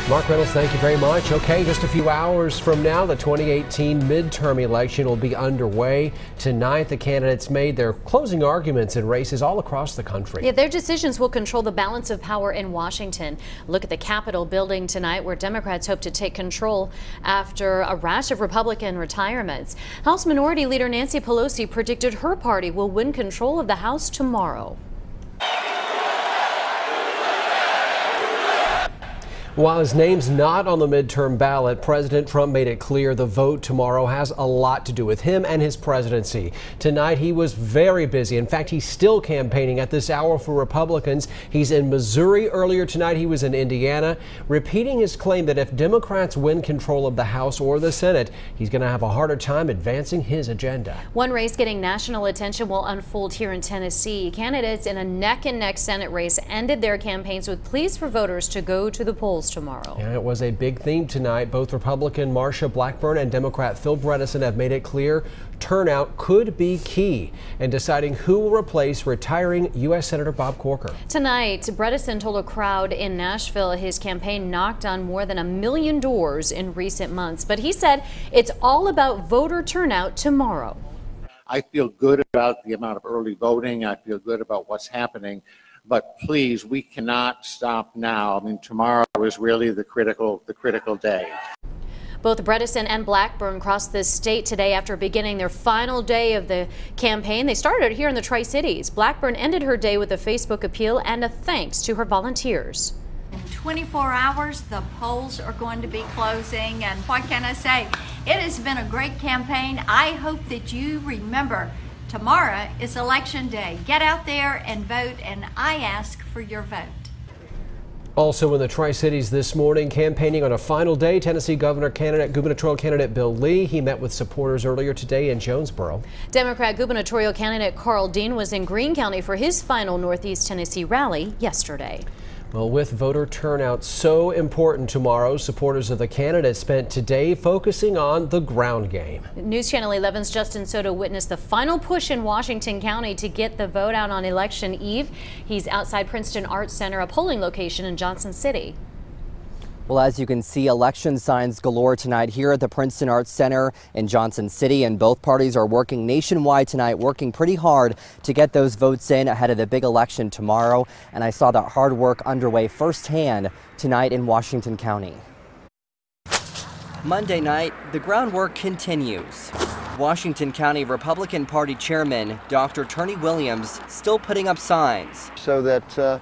Mark Reynolds, thank you very much. Okay, just a few hours from now, the 2018 midterm election will be underway. Tonight, the candidates made their closing arguments in races all across the country. Yeah, their decisions will control the balance of power in Washington. Look at the Capitol building tonight, where Democrats hope to take control after a rash of Republican retirements. House Minority Leader Nancy Pelosi predicted her party will win control of the House tomorrow. While his name's not on the midterm ballot, President Trump made it clear the vote tomorrow has a lot to do with him and his presidency. Tonight, he was very busy. In fact, he's still campaigning at this hour for Republicans. He's in Missouri. Earlier tonight, he was in Indiana, repeating his claim that if Democrats win control of the House or the Senate, he's going to have a harder time advancing his agenda. One race getting national attention will unfold here in Tennessee. Candidates in a neck-and-neck Senate race ended their campaigns with pleas for voters to go to the polls tomorrow. Yeah, it was a big theme tonight. Both Republican Marsha Blackburn and Democrat Phil Bredesen have made it clear turnout could be key in deciding who will replace retiring U.S. Senator Bob Corker. Tonight, Bredesen told a crowd in Nashville his campaign knocked on more than 1 million doors in recent months, but he said it's all about voter turnout tomorrow. I feel good about the amount of early voting. I feel good about what's happening. But please, we cannot stop now. I mean, tomorrow is really the critical day. Both Bredesen and Blackburn crossed the state today after beginning their final day of the campaign. They started here in the Tri-Cities. Blackburn ended her day with a Facebook appeal and a thanks to her volunteers. In 24 hours, the polls are going to be closing, and what can I say? It has been a great campaign. I hope that you remember tomorrow is Election Day. Get out there and vote, and I ask for your vote. Also in the Tri-Cities this morning, campaigning on a final day, Tennessee gubernatorial candidate Bill Lee. He met with supporters earlier today in Jonesboro. Democrat gubernatorial candidate Carl Dean was in Greene County for his final Northeast Tennessee rally yesterday. Well, with voter turnout so important tomorrow, supporters of the candidate spent today focusing on the ground game. News Channel 11's Justin Soto witnessed the final push in Washington County to get the vote out on election eve. He's outside Princeton Arts Center, a polling location in Johnson City. Well, as you can see, election signs galore tonight here at the Princeton Arts Center in Johnson City, and both parties are working nationwide tonight, working pretty hard to get those votes in ahead of the big election tomorrow. And I saw that hard work underway firsthand tonight in Washington County. Monday night, the groundwork continues. Washington County Republican Party Chairman Dr. Turney Williams still putting up signs so that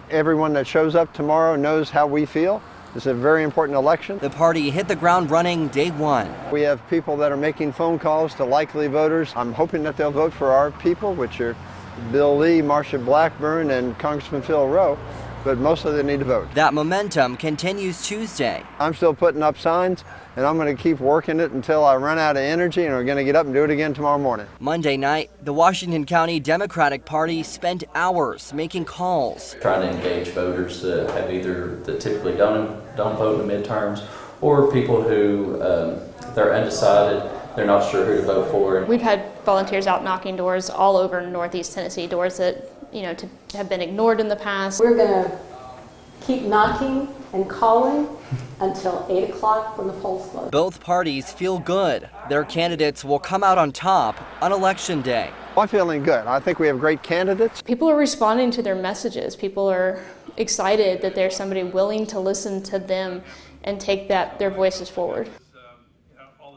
everyone that shows up tomorrow knows how we feel. It's a very important election. The party hit the ground running day one. We have people that are making phone calls to likely voters. I'm hoping that they'll vote for our people, which are Bill Lee, Marsha Blackburn, and Congressman Phil Rowe, but mostly they need to vote. That momentum continues Tuesday. I'm still putting up signs, and I'm going to keep working it until I run out of energy, and we're going to get up and do it again tomorrow morning. Monday night, the Washington County Democratic Party spent hours making calls, trying to engage voters that have either that typically don't vote in the midterms, or people who they're undecided, they're not sure who to vote for. We've had volunteers out knocking doors all over Northeast Tennessee, doors that have been ignored in the past. We're going to keep knocking and calling until 8 o'clock when the polls close. Both parties feel good. Their candidates will come out on top on Election Day. I'm feeling good. I think we have great candidates. People are responding to their messages. People are excited that there's somebody willing to listen to them and take their voices forward.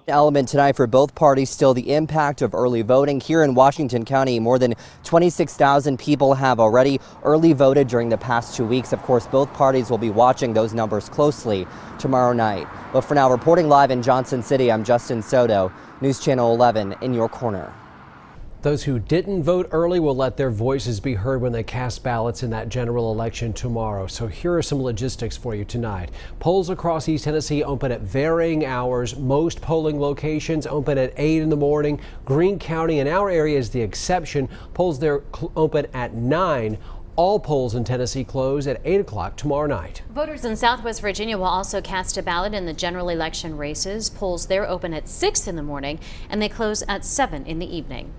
Element tonight for both parties still the impact of early voting. Here in Washington County, more than 26,000 people have already early voted during the past 2 weeks. Of course, both parties will be watching those numbers closely tomorrow night. But for now, reporting live in Johnson City, I'm Justin Soto, News Channel 11 in your corner. Those who didn't vote early will let their voices be heard when they cast ballots in that general election tomorrow. So here are some logistics for you tonight. Polls across East Tennessee open at varying hours. Most polling locations open at 8 in the morning. Greene County in our area is the exception. Polls there open at 9. All polls in Tennessee close at 8 o'clock tomorrow night. Voters in Southwest Virginia will also cast a ballot in the general election races. Polls there open at 6 in the morning and they close at 7 in the evening.